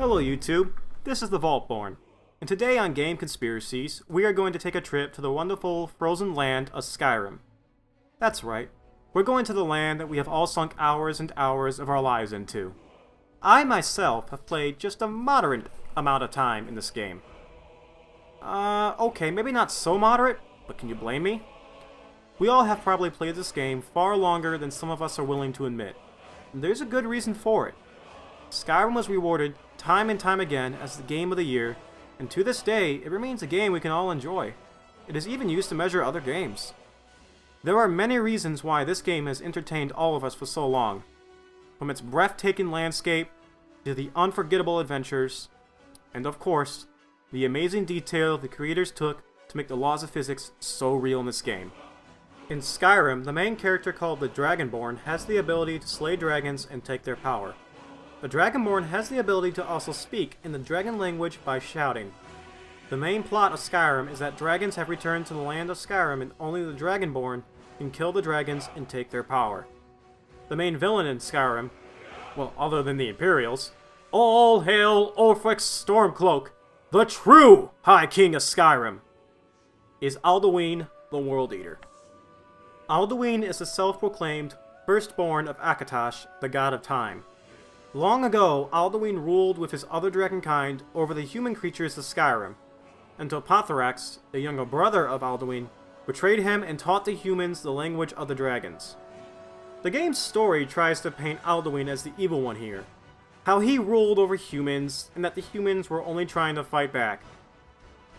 Hello YouTube, this is the Vaultborn, and today on GameConspiracies, we are going to take a trip to the wonderful frozen land of Skyrim. That's right, we're going to the land that we have all sunk hours and hours of our lives into. I myself have played just a moderate amount of time in this game. Okay, maybe not so moderate, but can you blame me? We all have probably played this game far longer than some of us are willing to admit, and there's a good reason for it. Skyrim was rewarded time and time again as the game of the year, and to this day, it remains a game we can all enjoy. It is even used to measure other games. There are many reasons why this game has entertained all of us for so long. From its breathtaking landscape, to the unforgettable adventures, and of course, the amazing detail the creators took to make the laws of physics so real in this game. In Skyrim, the main character called the Dragonborn has the ability to slay dragons and take their power. The Dragonborn has the ability to also speak in the dragon language by shouting. The main plot of Skyrim is that dragons have returned to the land of Skyrim and only the Dragonborn can kill the dragons and take their power. The main villain in Skyrim, well, other than the Imperials, all hail Ulfric's Stormcloak, the true High King of Skyrim, is Alduin the World Eater. Alduin is the self-proclaimed firstborn of Akatosh, the god of time. Long ago, Alduin ruled with his other dragonkind over the human creatures of Skyrim, until Pathrax, the younger brother of Alduin, betrayed him and taught the humans the language of the dragons. The game's story tries to paint Alduin as the evil one here, how he ruled over humans, and that the humans were only trying to fight back.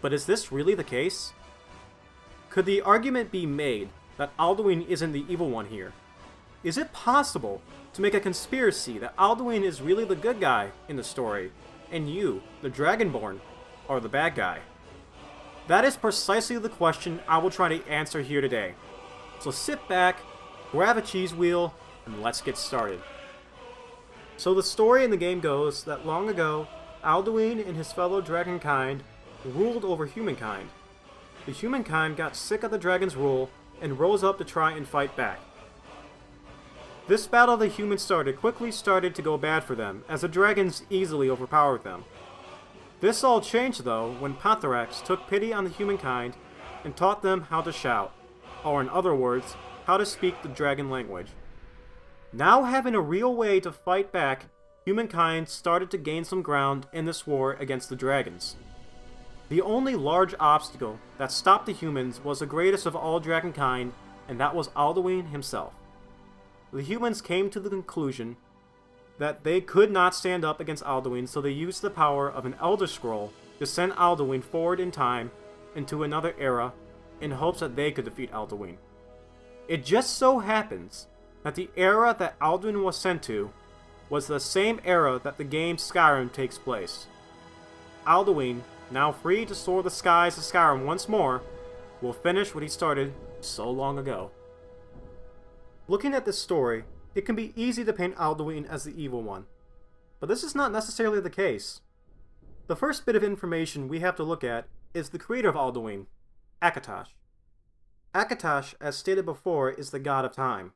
But is this really the case? Could the argument be made that Alduin isn't the evil one here? Is it possible to make a conspiracy that Alduin is really the good guy in the story, and you, the Dragonborn, are the bad guy? That is precisely the question I will try to answer here today. So sit back, grab a cheese wheel, and let's get started. So the story in the game goes that long ago, Alduin and his fellow dragonkind ruled over humankind. The humankind got sick of the dragon's rule and rose up to try and fight back. This battle the humans quickly started to go bad for them, as the dragons easily overpowered them. This all changed though when Pathrax took pity on the humankind and taught them how to shout, or in other words, how to speak the dragon language. Now having a real way to fight back, humankind started to gain some ground in this war against the dragons. The only large obstacle that stopped the humans was the greatest of all dragonkind, and that was Alduin himself. The humans came to the conclusion that they could not stand up against Alduin, so they used the power of an Elder Scroll to send Alduin forward in time into another era in hopes that they could defeat Alduin. It just so happens that the era that Alduin was sent to was the same era that the game Skyrim takes place. Alduin, now free to soar the skies of Skyrim once more, will finish what he started so long ago. Looking at this story, it can be easy to paint Alduin as the evil one, but this is not necessarily the case. The first bit of information we have to look at is the creator of Alduin, Akatosh. Akatosh, as stated before, is the god of time.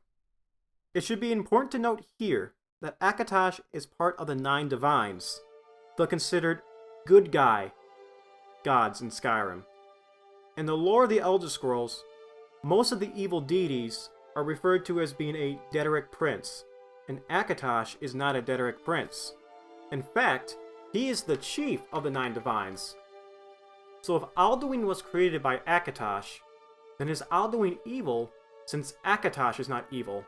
It should be important to note here that Akatosh is part of the 9 divines, the considered good guy gods in Skyrim. In the lore of the Elder Scrolls, most of the evil deities are referred to as being a Daedric prince, and Akatosh is not a Daedric prince. In fact, he is the chief of the 9 divines. So if Alduin was created by Akatosh, then is Alduin evil since Akatosh is not evil?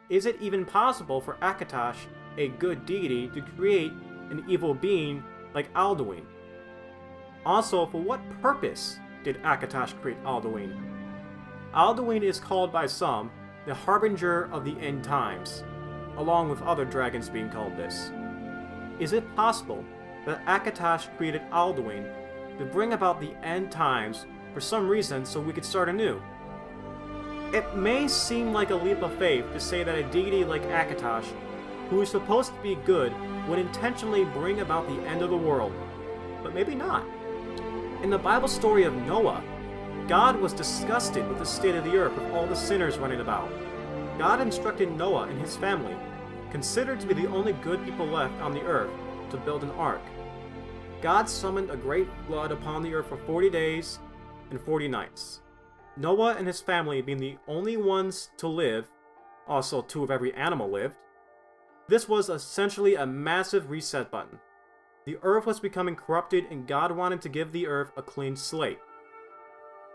Is it even possible for Akatosh, a good deity, to create an evil being like Alduin? Also, for what purpose did Akatosh create Alduin? Alduin is called by some the Harbinger of the End Times, along with other dragons being called this. Is it possible that Akatosh created Alduin to bring about the End Times for some reason so we could start anew? It may seem like a leap of faith to say that a deity like Akatosh, who is supposed to be good, would intentionally bring about the end of the world, but maybe not. In the Bible story of Noah, God was disgusted with the state of the earth with all the sinners running about. God instructed Noah and his family, considered to be the only good people left on the earth, to build an ark. God summoned a great flood upon the earth for 40 days and 40 nights. Noah and his family being the only ones to live, also 2 of every animal lived. This was essentially a massive reset button. The earth was becoming corrupted and God wanted to give the earth a clean slate.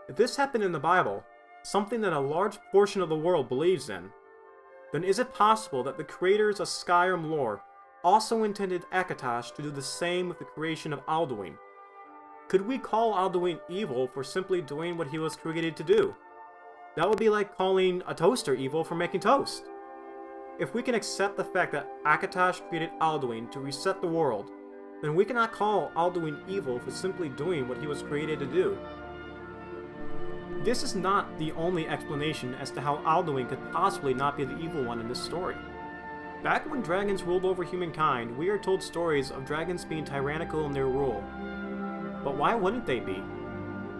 If this happened in the Bible, something that a large portion of the world believes in, then is it possible that the creators of Skyrim lore also intended Akatosh to do the same with the creation of Alduin? Could we call Alduin evil for simply doing what he was created to do? That would be like calling a toaster evil for making toast. If we can accept the fact that Akatosh created Alduin to reset the world, then we cannot call Alduin evil for simply doing what he was created to do. This is not the only explanation as to how Alduin could possibly not be the evil one in this story. Back when dragons ruled over humankind, we are told stories of dragons being tyrannical in their rule. But why wouldn't they be?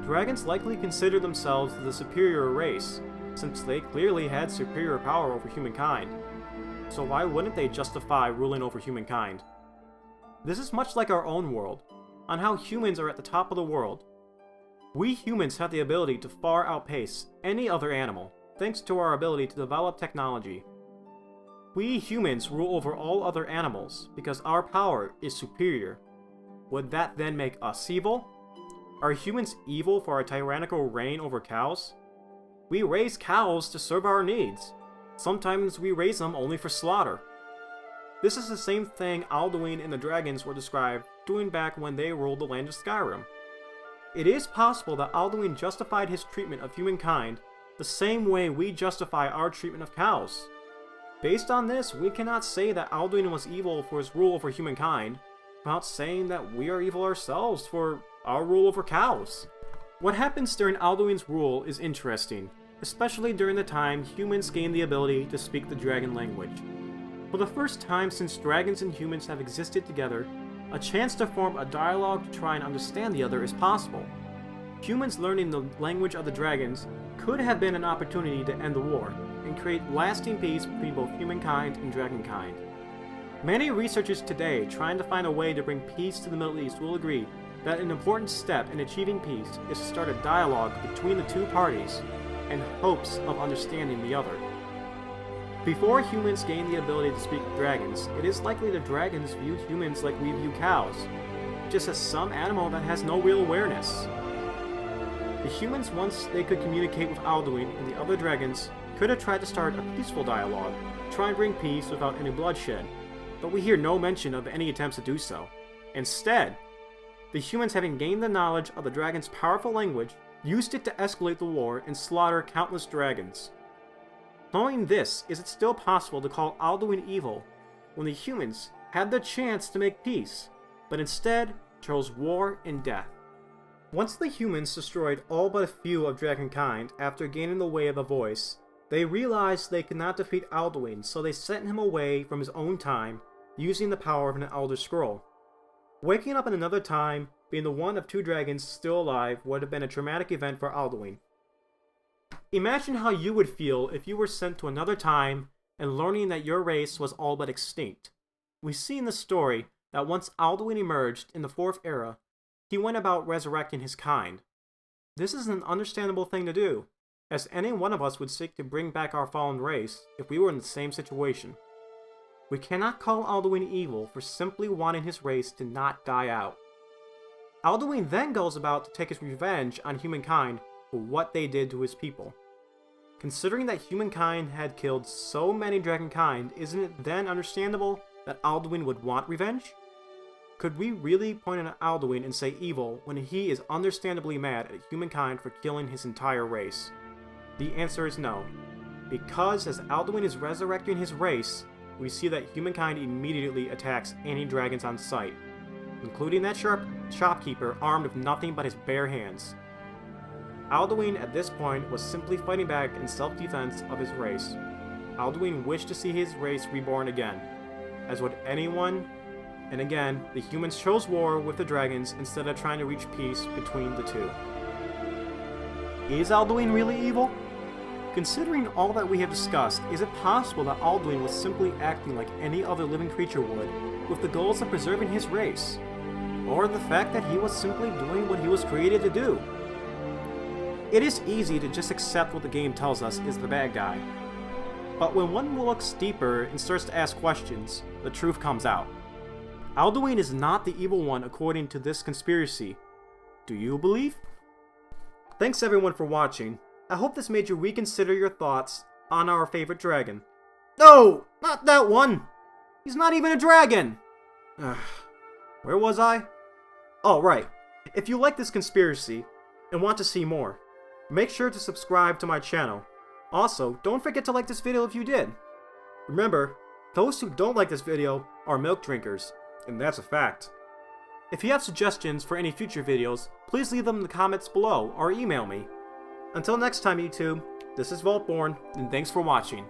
Dragons likely consider themselves the superior race, since they clearly had superior power over humankind. So why wouldn't they justify ruling over humankind? This is much like our own world, on how humans are at the top of the world. We humans have the ability to far outpace any other animal, thanks to our ability to develop technology. We humans rule over all other animals because our power is superior. Would that then make us evil? Are humans evil for our tyrannical reign over cows? We raise cows to serve our needs. Sometimes we raise them only for slaughter. This is the same thing Alduin and the dragons were described doing back when they ruled the land of Skyrim. It is possible that Alduin justified his treatment of humankind the same way we justify our treatment of cows. Based on this, we cannot say that Alduin was evil for his rule over humankind, without saying that we are evil ourselves for our rule over cows. What happens during Alduin's rule is interesting, especially during the time humans gained the ability to speak the dragon language. For the first time since dragons and humans have existed together, a chance to form a dialogue to try and understand the other is possible. Humans learning the language of the dragons could have been an opportunity to end the war, and create lasting peace between both humankind and dragonkind. Many researchers today trying to find a way to bring peace to the Middle East will agree that an important step in achieving peace is to start a dialogue between the 2 parties in hopes of understanding the other. Before humans gain the ability to speak with dragons, it is likely the dragons viewed humans like we view cows, just as some animal that has no real awareness. The humans, once they could communicate with Alduin and the other dragons, could have tried to start a peaceful dialogue, try and bring peace without any bloodshed, but we hear no mention of any attempts to do so. Instead, the humans, having gained the knowledge of the dragon's powerful language, used it to escalate the war and slaughter countless dragons. Knowing this, is it still possible to call Alduin evil when the humans had the chance to make peace, but instead chose war and death? Once the humans destroyed all but a few of dragonkind after gaining the way of the voice, they realized they could not defeat Alduin, so they sent him away from his own time, using the power of an Elder Scroll. Waking up in another time, being the one of 2 dragons still alive, would have been a traumatic event for Alduin. Imagine how you would feel if you were sent to another time and learning that your race was all but extinct. We see in the story that once Alduin emerged in the 4th era, he went about resurrecting his kind. This is an understandable thing to do, as any one of us would seek to bring back our fallen race if we were in the same situation. We cannot call Alduin evil for simply wanting his race to not die out. Alduin then goes about to take his revenge on humankind for what they did to his people. Considering that humankind had killed so many dragonkind, isn't it then understandable that Alduin would want revenge? Could we really point at Alduin and say evil when he is understandably mad at humankind for killing his entire race? The answer is no, because as Alduin is resurrecting his race, we see that humankind immediately attacks any dragons on sight, including that shopkeeper armed with nothing but his bare hands. Alduin at this point was simply fighting back in self-defense of his race. Alduin wished to see his race reborn again, as would anyone, and again, the humans chose war with the dragons instead of trying to reach peace between the 2. Is Alduin really evil? Considering all that we have discussed, is it possible that Alduin was simply acting like any other living creature would, with the goals of preserving his race? Or the fact that he was simply doing what he was created to do? It is easy to just accept what the game tells us is the bad guy. But when one looks deeper and starts to ask questions, the truth comes out. Alduin is not the evil one according to this conspiracy. Do you believe? Thanks everyone for watching. I hope this made you reconsider your thoughts on our favorite dragon. No! Not that one! He's not even a dragon! Where was I? Oh, right. If you like this conspiracy and want to see more, make sure to subscribe to my channel. Also, don't forget to like this video if you did. Remember, those who don't like this video are milk drinkers, and that's a fact. If you have suggestions for any future videos, please leave them in the comments below or email me. Until next time, YouTube, this is Vaultborn, and thanks for watching.